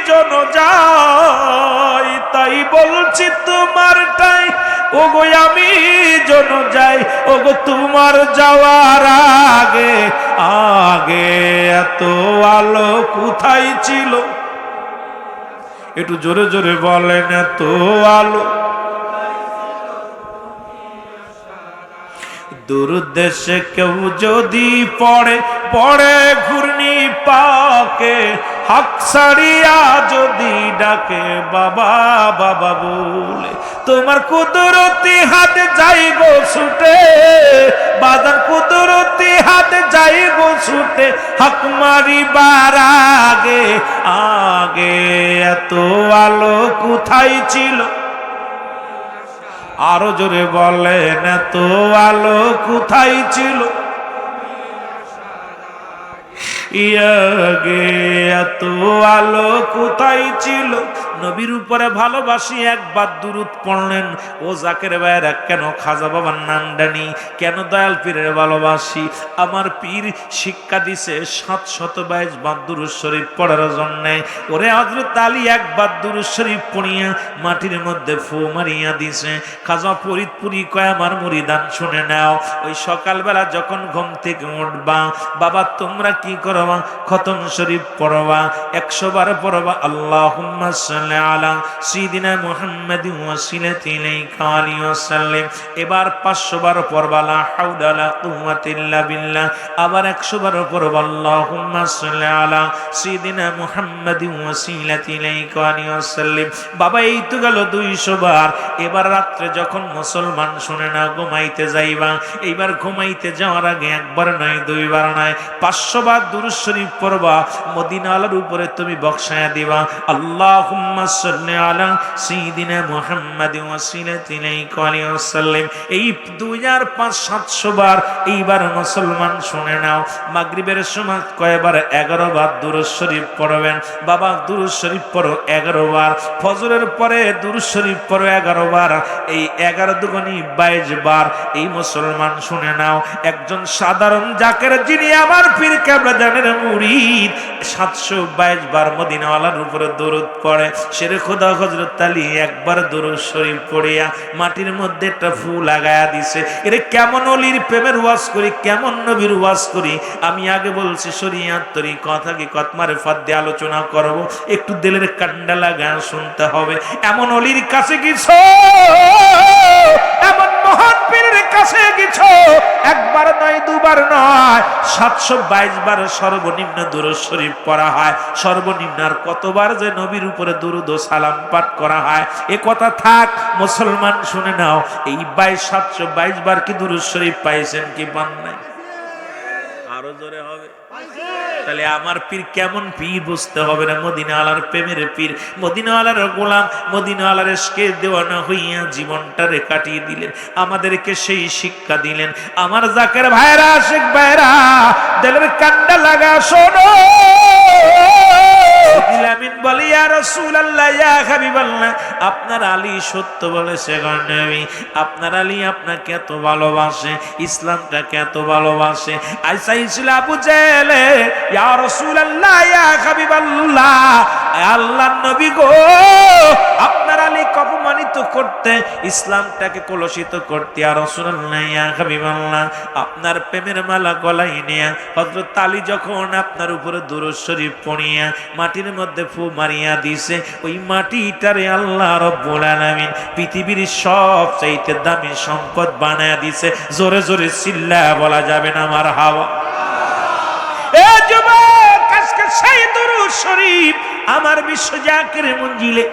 জন যাই, তাই বলছি তোমার ঠাই ওগো আমি জন যাই, ওগো তোমার যাওয়ার আগে, আগে এত আলো কোথায় ছিল, একটু জোরে জোরে বলেন এত আলো। দূরদেশে কেউ যদি পড়ে পড়ে ঘূর্ণি পাকে, হাক ছাড়িয়া যদি ডাকে বাবা বাবা বলে, তোমার কুদরতি হাতে যাই গো ছুটে, বাজার কুদরতি হাতে যাই গো ছুটে, হাক মারিবার আগে, আগে এত আলো কোথায় ছিল, আরো জোরে বলেন এত আলো কোথায় ছিল, ইয়াগে এত আলো কোথায় ছিল। নবীর উপরে ভালোবাসি একবার দুরূদ পড়লেন, ও জাকের ভাইরা কেন খাজা বাবার নান্ডানি, কেন দয়াল পীরের ভালোবাসি? আমার পীর শিক্ষা দিছে 722 বার দুরূদ শরীফ পড়ার জন্য। ওরে হযরত আলী একবার দুরূদ শরীফ পড়িয়া মাটির মধ্যে ফু মারিয়া দিছে। খাজা ফরিদপুরি কয় আমার মুরিদান শুনে নাও, ওই সকালবেলা যখন ঘুম থেকে উঠবা, বাবা তোমরা কি করবা? খতম শরীফ পড়বা, 100 বার পড়বা আল্লাহুম্মা সাল্লি আলা সাইয়্যিদিনা মুহাম্মাদিন ওয়াসিলাতি ইলাইকা আলাইহি ওয়াসাল্লাম। এবার 500 বার পড়বা লা হাওলা লা কুওয়াতা ইল্লা বিল্লাহ। আবার 100 বার পড়বা আল্লাহুম্মা সাল্লি আলা সাইয়্যিদিনা মুহাম্মাদিন ওয়াসিলাতি ইলাইকা আলাইহি ওয়াসাল্লাম। বাবা এই তো গেল 200 বার। এবার রাত্রে যখন মুসলমান শুনে না ঘুমাইতে যাইবা, এইবার ঘুমাইতে যাওয়ার আগে একবার নয় দুইবার নয় 500 বার দুরূদ শরীফ পড়বা। মদিনার উপরে তুমি বক্সায়া দিবা আল্লাহুম্মা সাল্লি আলা সাইয়্যিদিনা মুহাম্মাদিন ওয়াসিলাতি ইলাইকা আলাইহি ওয়াসাল্লাম। এই 2500 বার এইবার মুসলমান শুনে নাও। মাগরিবের সময় কয়বার? 11 বার দুরূদ শরীফ পড়বেন। বাবা দুরূদ শরীফ পড়ো 11 বার। ফজরের পরে দুরূদ শরীফ পড়ো 11 বার। এই 11 দুগুণী 22 বার। এই মুসলমান শুনে নাও, একজন সাধারণ জাকের যিনি আমার পীর কেবলা জানের মুরিদ 722 বার মদিনাওয়ালার উপরে দরুদ পড়ে, শেরে খোদা হযরত আলী একবার দুরূদ শরীফ পড়িয়া মাটির মধ্যে একটা ফু লাগায়া দিছে। এরে কেমন অলির প্রেমের ওয়াজ করি, কেমন নবীর ওয়াজ করি। আমি আগে বলছি শরীয়ত তরিকত হাকিকত মারফত দিয়ে আলোচনা করব, একটু দিলের কান্ডা লাগা শুনতে হবে। এমন অলির কাছে গেছো, এমন মহান পীরের কাছে গেছো, একবার নয় দুবার নয় 722 বার সর্বনিম্ন দুরূদ শরীফ পড়া হয়। সর্বনিম্ন আর কতবার যে নবীর উপরে দুরূদ ও সালাম পাঠ করা হয় এ কথা থাক, মুসলমান শুনে নাও। এই 722 বার কি দুরূদ শরীফ পাইছেন কি পান নাই? আরো জোরে হবে। তাহলে আমার পীর কেমন পীর বুঝতে হবে না। মদিনা ওয়ালার প্রেমের পীর, মদিনা ওয়ালার গোলাম, মদিনা ওয়ালার ইশকে দেওয়ানা হইয়া জীবনটারে কাটিয়ে দিলেন, আমাদেরকে সেই শিক্ষা দিলেন। আমার জাকের ভাইরা, আশিক ভাইরা, দিলের কান্ডা লাগা শোনো। আমিন বলি ইয়া রাসূলুল্লাহ, ইয়া হাবিবাল্লাহ, আপনার আলী সত্য বলেছে গো নবী, আপনার আলী আপনাকে এত ভালোবাসে, ইসলামটাকে এত ভালোবাসে। আইসাইছিল আবু জেহেল, ইয়া রাসূলুল্লাহ, ইয়া হাবিবাল্লাহ, আল্লাহর নবী গো, আপনার আলীকে অপমানিত করতে, ইসলামটাকে কলুষিত করতে, ইয়া রাসূলুল্লাহ, ইয়া হাবিবাল্লাহ, আপনার প্রেমের মালা গলায় নিয়ে হযরত আলী যখন আপনার উপরে দুরূদ শরীফ পড়িয়া মাটির মধ্যে ফু মারিয়া দিছে, ওই মাটিটারে আল্লাহ রাব্বুল আলামিন পৃথিবীর সবচাইতে দামি সম্পদ বানায়া দিছে। জোরে জোরে চিল্লা বলা যাবে না মারহাবা। এ যুবক, আজকে সেই দুরূদ শরীফ আমার বিশ্ব জাকির মঞ্জিলে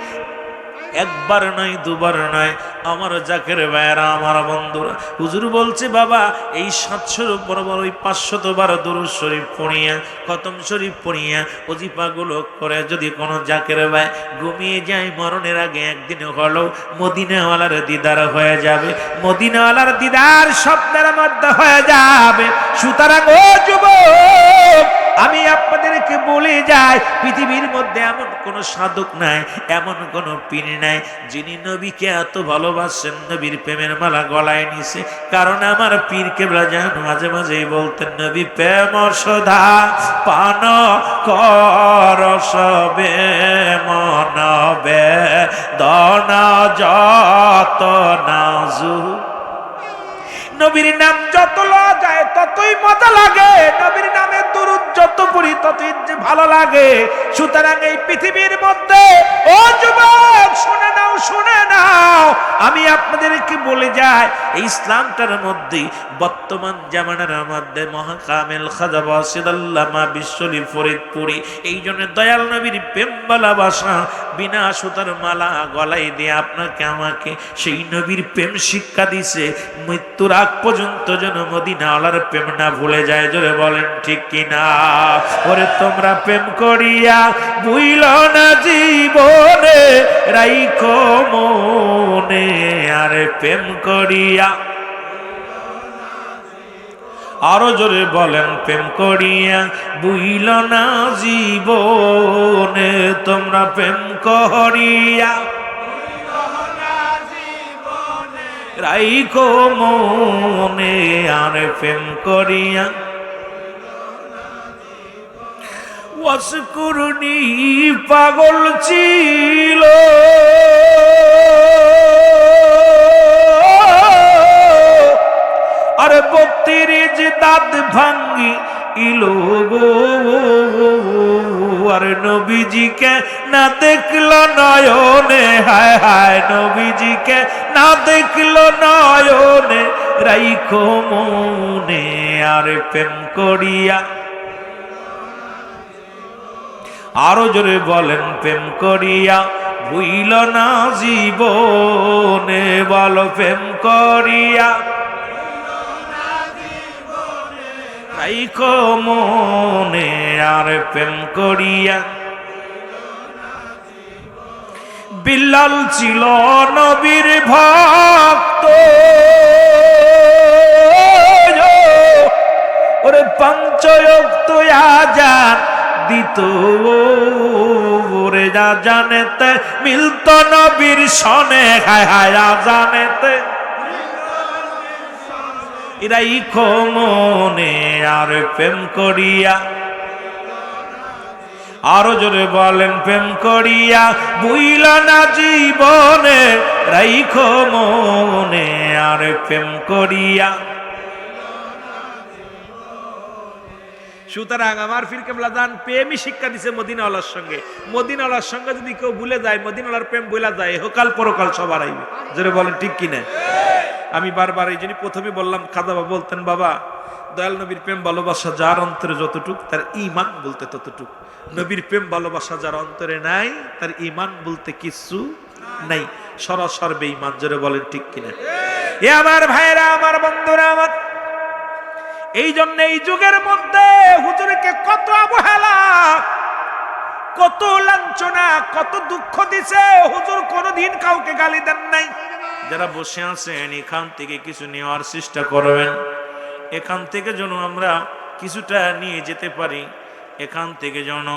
একবার নয় দুবার নয়, আমার জাকের ভাইরা, আমার বন্ধুরা, হুজুর বলছে বাবা এই 700 উপর ওই 500 বার দুরূদ শরীফ পড়িয়া, খতম শরীফ পড়িয়া ওজিফাগুলো করে যদি কোনো জাকের ভাই ঘুমিয়ে যায়, মরণের আগে একদিন হলেও মদিনাওয়ালার দিদার হয়ে যাবে, মদিনাওয়ালার দিদার স্বপ্নের মধ্যে হয়ে যাবে। সুতরাং ও যুবক, আমি আপনাদেরকে বলে যাই, পৃথিবীর মধ্যে এমন কোন সাধক নাই, এমন কোন পীর নাই যিনি নবীকে এত ভালোবাসেন, নবীর প্রেমের মালা গলায় নিছে। কারণ আমার পীর কেবলা জান মাঝে মাঝেই বলতেন, নবী প্রেম সদা পান কর সবে মনবে দনা যত নাজু। নবীর নাম যত লওয়া যায় ততই মজা লাগে, নবীর নামে দুরূদ যত পড়ি ততই যে ভালো লাগে। সুতরাং এই পৃথিবীর মধ্যে, ও যুবক শুনে নাও, শুনে নাও, আমি আপনাদেরকে বলে যাই, এই ইসলামটার মধ্যে বর্তমান জামানার মধ্যে মহাকামেল খাজা ওয়াসিদ আল্লামা বিশ্বলি ফরিদপুরি এই জন্য দয়াল নবীর প্রেম ভালোবাসা বিনা সুতার মালা গলায় দিয়ে আপনাকে আমাকে সেই নবীর প্রেম শিক্ষা দিছে। মৃত্যুর আগ পর্যন্ত যেন মদিনাওয়ালার প্রেম না ভুলে যায়। জোরে বলেন ঠিক কিনা? ওরে তোমরা প্রেম করিয়া ভুইল না জীবনে, রাইখো মনে, আরে প্রেম করিয়া, আরো জোরে বলেন, প্রেম করিয়া ভুইল না জীবনে, তোমরা প্রেম করিয়া রাইখো মনে, আর প্রেম করিয়া ওয়াসকুরনি পাগল ছিল, আরে 32 দাঁত ভাঙ্গি ইলো গো, আর নবীজিকে না দেখলো নয়নে, হায় হায়, নবীজিকে না দেখলো নয়নে, রাইখো মনে, আর প্রেম করিয়া, আরো জোরে বলেন, প্রেম করিয়া ভুইল না জীবনে, বলো প্রেম করিয়া রাইখো মনে, আর প্রেম করিয়া। বিল্লাল ছিল নবীর ভক্ত, ওরে 5 ওয়াক্ত আযান দিত, ওরে আযানেতে মিলত নবীর সনে, হায় হায়, আযানেতে রাইখো মনে, আর প্রেম করিয়া। আরো জোরে বলেন প্রেম করিয়া বুইলা না জীবনে রাইখো মনে, আর প্রেম করিয়া। সুতরাং আমার পীর কেবলা দান প্রেমই শিক্ষা দিছে মদিনাওয়ালার সঙ্গে। মদিনাওয়ালার সঙ্গে যদি কেউ ভুলে যায়, মদিনাওয়ালার প্রেম ভুলা যায়, হোকাল পরকাল সবার আইবে। জোরে বলেন ঠিক কিনা? আমি বারবার এই জন্য প্রথমে বললাম, খাজা বাবা বলতেন, বাবা দয়াল নবীর প্রেম ভালোবাসা যার অন্তরে যতটুক, তার ঈমান বলতে ততটুক। নবীর প্রেম ভালোবাসা যার অন্তরে নাই, তার ঈমান বলতে কিছু নাই, সরাসর বেঈমান। জোরে বলেন ঠিক কিনা? এ আমার ভাইরা, আমার বন্ধুরা, আমার এই জন্য এই যুগের মধ্যে হুজুরকে কত অবহেলা, কত লাঞ্ছনা, কত দুঃখ দিছে। হুজুর কোনদিন কাউকে গালি দেন নাই। যারা বসে আছেন এখান থেকে কিছু নেওয়ার চেষ্টা করবেন, এখান থেকে যেন আমরা কিছুটা নিয়ে যেতে পারি, এখান থেকে যেন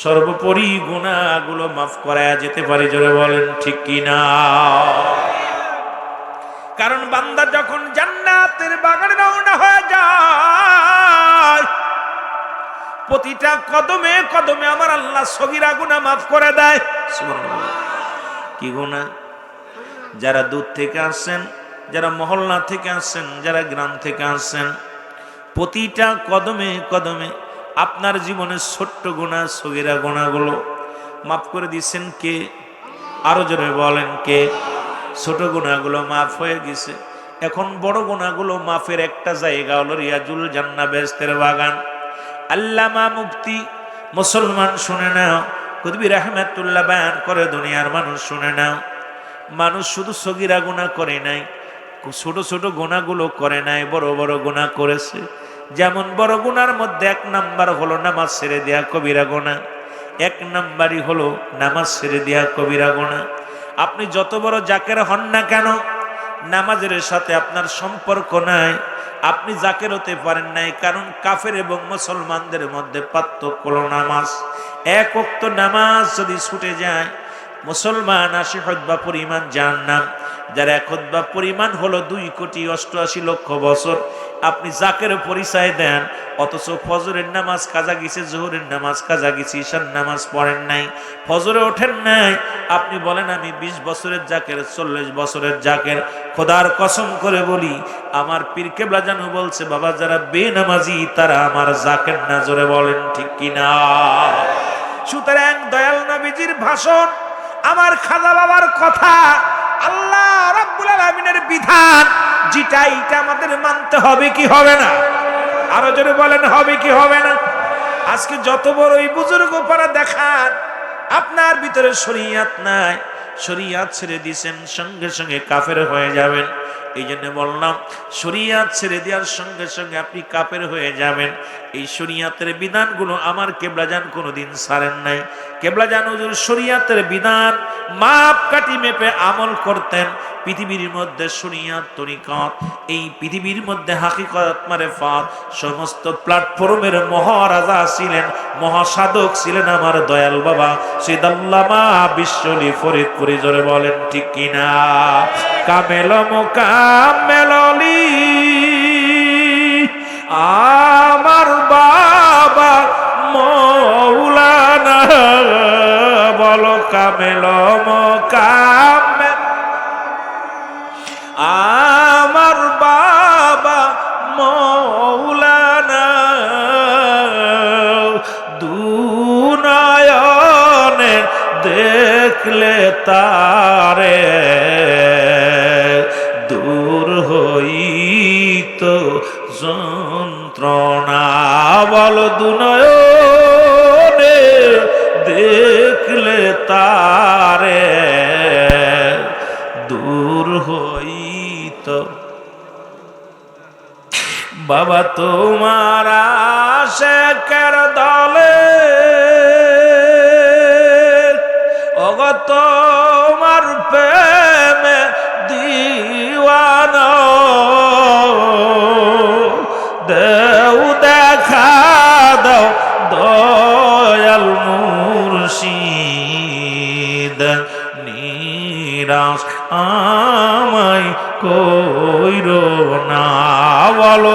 সর্বোপরি গুনাহগুলো মাফ করায়া যেতে পারি। জোরে বলেন ঠিক কিনা? কারণ বান্দা যখন জান্নাতের বাগানে রওনা হয়ে যায়, প্রতিটা কদমে কদমে আমার আল্লাহ সগীরা গুনাহ মাফ করে দেয়। সুবহানাল্লাহ। কি গুনাহ? যারা দূর থেকে আসছেন, যারা মহল্লা থেকে আসছেন, যারা গ্রাম থেকে আসছেন, প্রতিটা কদমে কদমে আপনার জীবনের ছোট্ট গুনাহ, সগীরা গুনাহগুলো মাফ করে দিচ্ছেন কে? আরো জোরে বলেন কে? ছোট গুনাহগুলো মাফ হয়ে গেছে। এখন বড় গুনাহগুলো মাফের একটা জায়গা হলো রিয়াজুল জান্নাহ, বেহেশতের বাগান। আল্লামা মুফতি মুসলমান শুনে নাও, কুতুবী রাহমাতুল্লাহ বয়ান করে, দুনিয়ার মানুষ শুনে নাও, মানুষ শুধু সগীরা গুনাহ করে নাই, ছোট ছোট গুনাহগুলো করে নাই, বড় বড় গুনাহ করেছে। যেমন বড় গুনার মধ্যে এক নাম্বার হলো নামাজ ছেড়ে দেয়া, কবিরা গুনাহ। এক নাম্বারই হলো নামাজ ছেড়ে দেয়া, কবিরা গুনাহ। আপনি যত বড় জাকের হন না কেন, নামাজের সাথে আপনার সম্পর্ক নাই, আপনি জাকের হতে পারেন নাই। কারণ কাফের এবং মুসলমানদের মধ্যে পার্থক্য হলো নামাজ। এক ওয়াক্ত নামাজ যদি ছুটে যায়, মুসলমান ৮০ খুতবা পরিমাণ জাহান্নাম, যার এক খুতবা পরিমাণ হলো ২,৮৮,০০,০০০ বছর। আপনি জাকের পরিচয় দেন, অথচ ফজরের নামাজ কাজা গেছে, জোহরের নামাজ কাজা গেছে, ঈশার নামাজ পড়েন নাই, ফজরে ওঠেন নাই। আপনি বলেন আমি ২০ বছরের জাকের, ৪০ বছরের জাকের। খোদার কসম করে বলি, আমার পীর কেবলা জানু বলছে, বাবা যারা বেনামাজি তারা আমার জাকের না। জোরে বলেন ঠিক কিনা? সুতরাং দয়াল নবীজির ভাষণ, আমার খাজা বাবার কথা, আল্লাহ রাব্বুল আলামিনের বিধান, যেটা এটা আমাদের মানতে হবে কি হবে না? আরো জোরে বলেন হবে কি হবে না? আজকে যত বড়ই বুজুর্গ পারা দেখান, আপনার ভিতরে শরীয়ত নাই, শরীয়ত ছেড়ে দিয়েছেন, সঙ্গে সঙ্গে কাফের হয়ে যাবেন। এই জন্য বললাম, শরীয়ত ছেড়ে দেওয়ার সঙ্গে সঙ্গে আপনি কাফের হয়ে যাবেন। এই শরীয়তের বিধানগুলো আমার কেবলাজান কোনোদিন ছাড়েন নাই। কেবলাজান হুজুর শরীয়তের বিধান মাপ কাটি মেপে আমল করতেন। পৃথিবীর মধ্যে শরীয়ত তরিকত, এই পৃথিবীর মধ্যে হাকিকত মারেফাত, সমস্ত প্ল্যাটফর্মের মহারাজা ছিলেন, মহাসাধক ছিলেন আমার দয়াল বাবা সৈয়দ আল্লামা বিশ্বলি ফরিদপুরি। জোরে বলেন ঠিক কিনা? কামেল মোকাম্মেল অলি আমার বাবা মৌলানা, বলো কামেল মোকাম্মেল আমার বাবা মৌলানা, দুনয়নে দেখলে তারে দূর হইত যন্ত্রণা। বলো দুনয়নে দেখলে তারে দূর হইত। বাবা তোমার আশেকের দলে ওগো তোমার প্রেমে দিওয়ানা, দেও দেখা দাও দয়াল মুর্শিদ, নিরাশ আমায় কইরো না। বলো